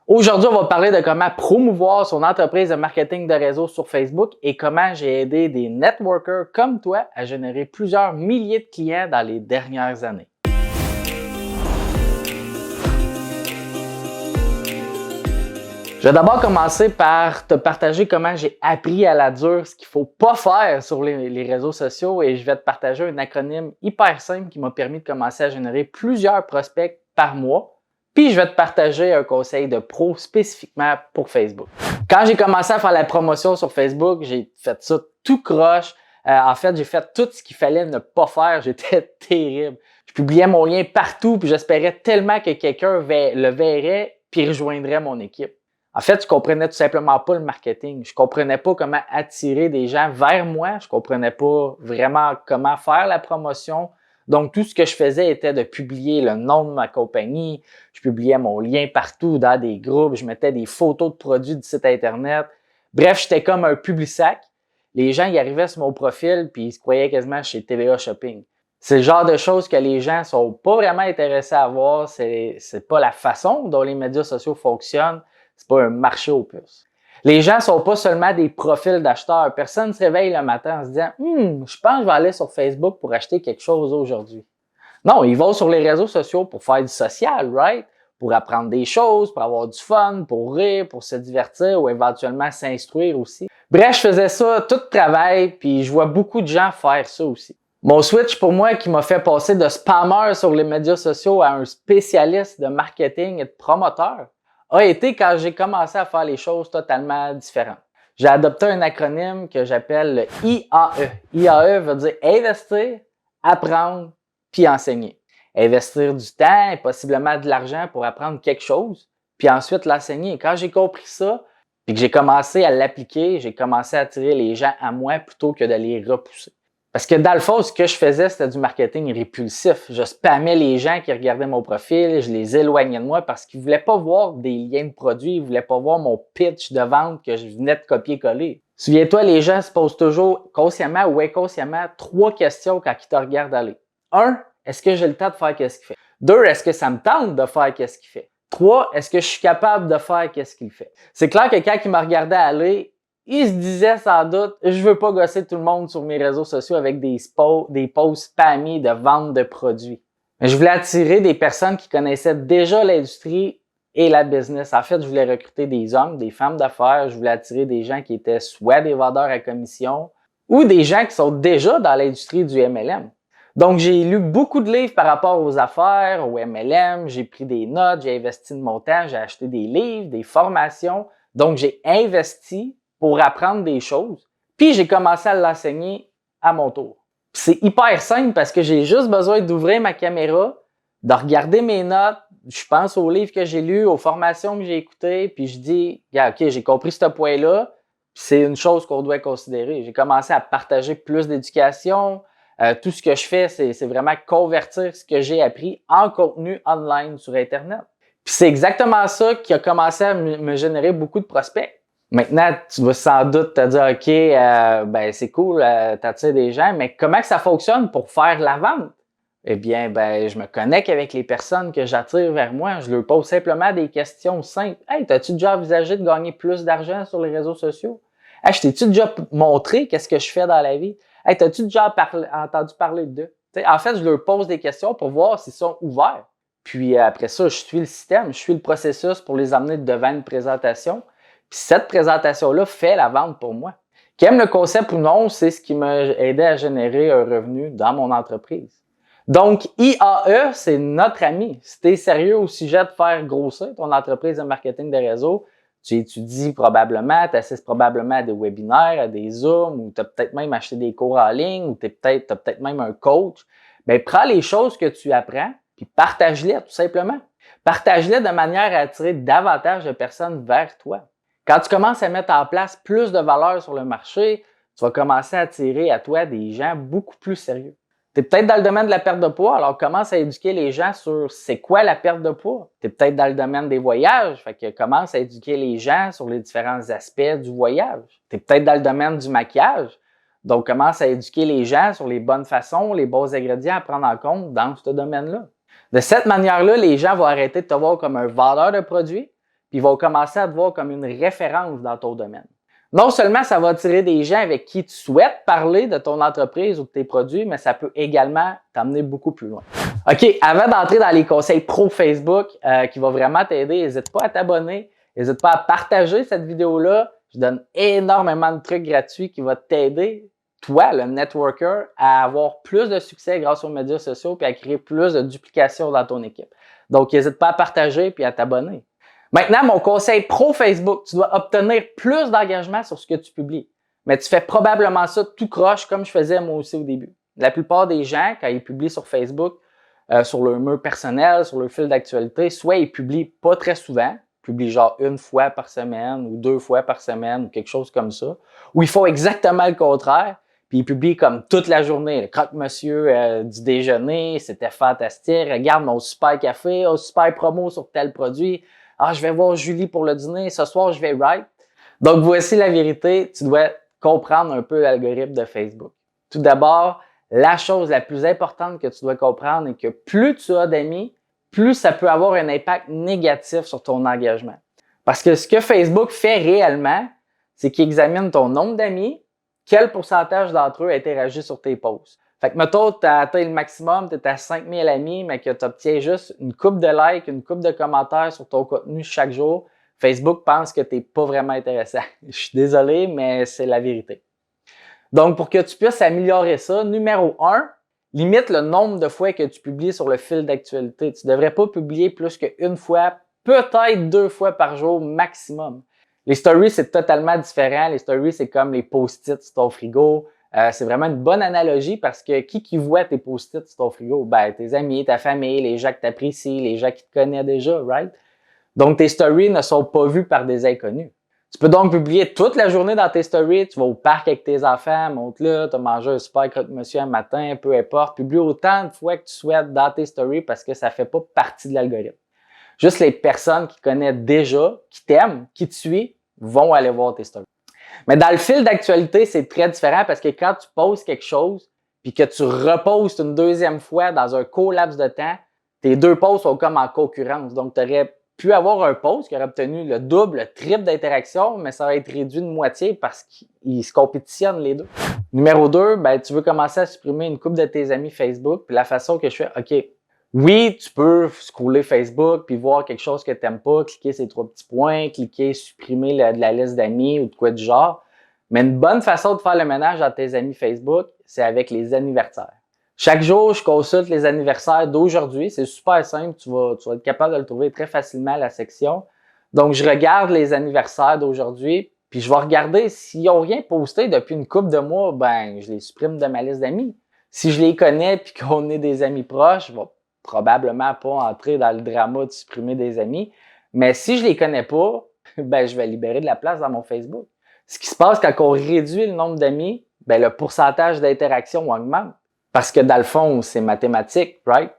Aujourd'hui, on va parler de comment promouvoir son entreprise de marketing de réseau sur Facebook et comment j'ai aidé des networkers comme toi à générer plusieurs milliers de clients dans les dernières années. Je vais d'abord commencer par te partager comment j'ai appris à la dure ce qu'il ne faut pas faire sur les réseaux sociaux et je vais te partager un acronyme hyper simple qui m'a permis de commencer à générer plusieurs prospects par mois. Puis je vais te partager un conseil de pro spécifiquement pour Facebook. Quand j'ai commencé à faire la promotion sur Facebook, j'ai fait ça tout croche. En fait, j'ai fait tout ce qu'il fallait ne pas faire. J'étais terrible. Je publiais mon lien partout puis j'espérais tellement que quelqu'un le verrait puis rejoindrait mon équipe. En fait, je comprenais tout simplement pas le marketing. Je comprenais pas comment attirer des gens vers moi. Je comprenais pas vraiment comment faire la promotion. Donc, tout ce que je faisais était de publier le nom de ma compagnie. Je publiais mon lien partout dans des groupes. Je mettais des photos de produits du site Internet. Bref, j'étais comme un Publisac. Les gens y arrivaient sur mon profil puis ils se croyaient quasiment chez TVA Shopping. C'est le genre de choses que les gens sont pas vraiment intéressés à voir. C'est pas la façon dont les médias sociaux fonctionnent. C'est pas un marché aux puces. Les gens sont pas seulement des profils d'acheteurs. Personne ne se réveille le matin en se disant je pense que je vais aller sur Facebook pour acheter quelque chose aujourd'hui. Non, ils vont sur les réseaux sociaux pour faire du social, right? Pour apprendre des choses, pour avoir du fun, pour rire, pour se divertir ou éventuellement s'instruire aussi. Bref, je faisais ça tout de travail, puis je vois beaucoup de gens faire ça aussi. Mon switch pour moi qui m'a fait passer de spammer sur les médias sociaux à un spécialiste de marketing et de promoteur a été quand j'ai commencé à faire les choses totalement différentes. J'ai adopté un acronyme que j'appelle le IAE. IAE veut dire investir, apprendre, puis enseigner. Investir du temps et possiblement de l'argent pour apprendre quelque chose, puis ensuite l'enseigner. Quand j'ai compris ça, puis que j'ai commencé à l'appliquer, j'ai commencé à attirer les gens à moi plutôt que de les repousser. Parce que dans le fond, ce que je faisais, c'était du marketing répulsif. Je spammais les gens qui regardaient mon profil, je les éloignais de moi parce qu'ils ne voulaient pas voir des liens de produits, ils ne voulaient pas voir mon pitch de vente que je venais de copier-coller. Souviens-toi, les gens se posent toujours consciemment ou inconsciemment 3 questions quand ils te regardent aller. 1. Est-ce que j'ai le temps de faire qu'est-ce qu'il fait? 2. Est-ce que ça me tente de faire qu'est-ce qu'il fait? 3. Est-ce que je suis capable de faire qu'est-ce qu'il fait? C'est clair que quand il me regardait aller, il se disait sans doute, je veux pas gosser tout le monde sur mes réseaux sociaux avec des posts spammés de vente de produits. Mais je voulais attirer des personnes qui connaissaient déjà l'industrie et la business. En fait, je voulais recruter des hommes, des femmes d'affaires. Je voulais attirer des gens qui étaient soit des vendeurs à commission ou des gens qui sont déjà dans l'industrie du MLM. Donc, j'ai lu beaucoup de livres par rapport aux affaires, au MLM. J'ai pris des notes, j'ai investi de mon temps, j'ai acheté des livres, des formations. Donc, j'ai investi pour apprendre des choses. Puis, j'ai commencé à l'enseigner à mon tour. C'est hyper simple parce que j'ai juste besoin d'ouvrir ma caméra, de regarder mes notes, je pense aux livres que j'ai lus, aux formations que j'ai écoutées, puis je dis, OK, j'ai compris ce point-là, puis c'est une chose qu'on doit considérer. J'ai commencé à partager plus d'éducation. Tout ce que je fais, c'est vraiment convertir ce que j'ai appris en contenu online sur Internet. Puis c'est exactement ça qui a commencé à me générer beaucoup de prospects. Maintenant, tu vas sans doute te dire, OK, ben c'est cool, t'attires des gens, mais comment que ça fonctionne pour faire la vente? Eh bien, ben, je me connecte avec les personnes que j'attire vers moi. Je leur pose simplement des questions simples. Hey, t'as-tu déjà envisagé de gagner plus d'argent sur les réseaux sociaux? Hey, je t'ai-tu déjà montré qu'est-ce que je fais dans la vie? Hey, t'as-tu déjà entendu parler d'eux? En fait, je leur pose des questions pour voir s'ils sont ouverts. Puis après ça, je suis le système, je suis le processus pour les amener devant une présentation. Puis cette présentation-là fait la vente pour moi. Qui aime le concept ou non, c'est ce qui m'a aidé à générer un revenu dans mon entreprise. Donc, IAE, c'est notre ami. Si tu es sérieux au sujet de faire grossir ton entreprise de marketing de réseau, tu étudies probablement, tu assistes probablement à des webinaires, à des Zooms, ou tu as peut-être même acheté des cours en ligne, ou tu as peut-être même un coach. Bien, prends les choses que tu apprends, puis partage-les tout simplement. Partage-les de manière à attirer davantage de personnes vers toi. Quand tu commences à mettre en place plus de valeur sur le marché, tu vas commencer à attirer à toi des gens beaucoup plus sérieux. Tu es peut-être dans le domaine de la perte de poids, alors commence à éduquer les gens sur c'est quoi la perte de poids. Tu es peut-être dans le domaine des voyages, fait que commence à éduquer les gens sur les différents aspects du voyage. Tu es peut-être dans le domaine du maquillage, donc commence à éduquer les gens sur les bonnes façons, les bons ingrédients à prendre en compte dans ce domaine-là. De cette manière-là, les gens vont arrêter de te voir comme un vendeur de produits, puis ils vont commencer à te voir comme une référence dans ton domaine. Non seulement ça va attirer des gens avec qui tu souhaites parler de ton entreprise ou de tes produits, mais ça peut également t'amener beaucoup plus loin. OK, avant d'entrer dans les conseils pro Facebook qui vont vraiment t'aider, n'hésite pas à t'abonner, n'hésite pas à partager cette vidéo-là. Je donne énormément de trucs gratuits qui vont t'aider, toi, le networker, à avoir plus de succès grâce aux médias sociaux puis à créer plus de duplication dans ton équipe. Donc, n'hésite pas à partager puis à t'abonner. Maintenant, mon conseil pro Facebook, tu dois obtenir plus d'engagement sur ce que tu publies. Mais tu fais probablement ça tout croche comme je faisais moi aussi au début. La plupart des gens, quand ils publient sur Facebook, sur leur mur personnel, sur leur fil d'actualité, soit ils publient pas très souvent, ils publient genre une fois par semaine ou 2 fois par semaine ou quelque chose comme ça, ou ils font exactement le contraire, puis ils publient comme toute la journée. Le croque-monsieur du déjeuner, c'était fantastique, regarde mon super café, oh, super promo sur tel produit. Ah, je vais voir Julie pour le dîner. Ce soir, je vais write. Donc, voici la vérité. Tu dois comprendre un peu l'algorithme de Facebook. Tout d'abord, la chose la plus importante que tu dois comprendre est que plus tu as d'amis, plus ça peut avoir un impact négatif sur ton engagement. Parce que ce que Facebook fait réellement, c'est qu'il examine ton nombre d'amis, quel pourcentage d'entre eux interagissent sur tes posts. Fait que, mettons, tu as atteint le maximum, tu es à 5000 amis, mais que tu obtiens juste une couple de likes, une couple de commentaires sur ton contenu chaque jour, Facebook pense que tu n'es pas vraiment intéressant. Je suis désolé, mais c'est la vérité. Donc, pour que tu puisses améliorer ça, numéro 1, limite le nombre de fois que tu publies sur le fil d'actualité. Tu ne devrais pas publier plus qu'une fois, peut-être 2 fois par jour maximum. Les stories, c'est totalement différent. Les stories, c'est comme les post-it sur ton frigo. C'est vraiment une bonne analogie parce que qui voit tes post-it sur ton frigo? Ben, tes amis, ta famille, les gens que tu apprécies, les gens qui te connaissent déjà, right? Donc, tes stories ne sont pas vues par des inconnus. Tu peux donc publier toute la journée dans tes stories. Tu vas au parc avec tes enfants, monte-là, tu as mangé un super croque-monsieur un matin, peu importe. Publie autant de fois que tu souhaites dans tes stories parce que ça ne fait pas partie de l'algorithme. Juste les personnes qui connaissent déjà, qui t'aiment, qui te suivent, vont aller voir tes stories. Mais dans le fil d'actualité, c'est très différent parce que quand tu poses quelque chose puis que tu repostes une deuxième fois dans un court laps de temps, tes 2 posts sont comme en concurrence. Donc, tu aurais pu avoir un post qui aurait obtenu le double, le triple d'interactions, mais ça va être réduit de moitié parce qu'ils se compétitionnent les deux. Numéro 2, ben, tu veux commencer à supprimer une couple de tes amis Facebook. Puis la façon que je fais, OK, oui, tu peux scroller Facebook puis voir quelque chose que tu n'aimes pas, cliquer ces 3 petits points, cliquer supprimer de la liste d'amis ou de quoi du genre. Mais une bonne façon de faire le ménage dans tes amis Facebook, c'est avec les anniversaires. Chaque jour, je consulte les anniversaires d'aujourd'hui. C'est super simple. Tu vas être capable de le trouver très facilement, la section. Donc, je regarde les anniversaires d'aujourd'hui puis je vais regarder s'ils n'ont rien posté depuis une couple de mois, ben, je les supprime de ma liste d'amis. Si je les connais puis qu'on est des amis proches, je vais probablement pas entrer dans le drama de supprimer des amis. Mais si je les connais pas, ben, je vais libérer de la place dans mon Facebook. Ce qui se passe quand on réduit le nombre d'amis, ben, le pourcentage d'interaction augmente. Parce que dans le fond, c'est mathématique, right?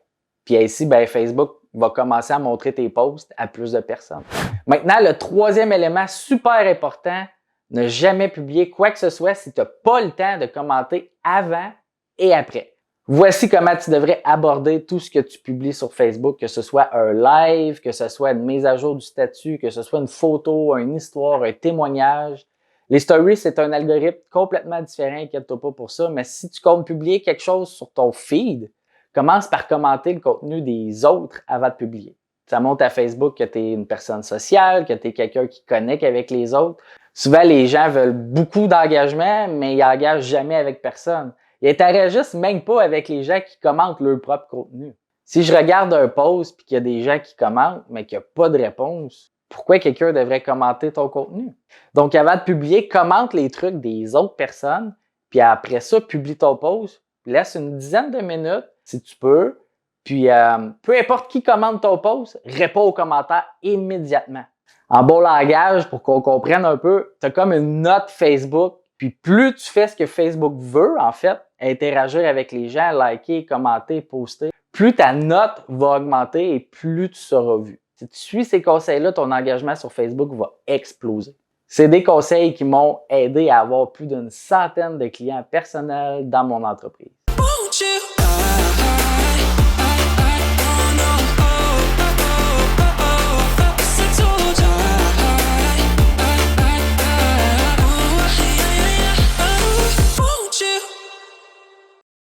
Puis ici, ben, Facebook va commencer à montrer tes posts à plus de personnes. Maintenant, le 3e élément super important, ne jamais publier quoi que ce soit si tu n'as pas le temps de commenter avant et après. Voici comment tu devrais aborder tout ce que tu publies sur Facebook, que ce soit un live, que ce soit une mise à jour du statut, que ce soit une photo, une histoire, un témoignage. Les stories, c'est un algorithme complètement différent, inquiète-toi pas pour ça, mais si tu comptes publier quelque chose sur ton feed, commence par commenter le contenu des autres avant de publier. Ça montre à Facebook que tu es une personne sociale, que tu es quelqu'un qui connecte avec les autres. Souvent, les gens veulent beaucoup d'engagement, mais ils n'engagent jamais avec personne. Ils interagissent même pas avec les gens qui commentent leur propre contenu. Si je regarde un post et qu'il y a des gens qui commentent, mais qu'il n'y a pas de réponse, pourquoi quelqu'un devrait commenter ton contenu? Donc, avant de publier, commente les trucs des autres personnes, puis après ça, publie ton post, laisse une dizaine de minutes, si tu peux, puis peu importe qui commente ton post, réponds aux commentaires immédiatement. En bon langage, pour qu'on comprenne un peu, tu as comme une note Facebook, puis plus tu fais ce que Facebook veut, en fait, interagir avec les gens, liker, commenter, poster, plus ta note va augmenter et plus tu seras vu. Si tu suis ces conseils-là, ton engagement sur Facebook va exploser. C'est des conseils qui m'ont aidé à avoir plus d'une centaine de clients personnels dans mon entreprise.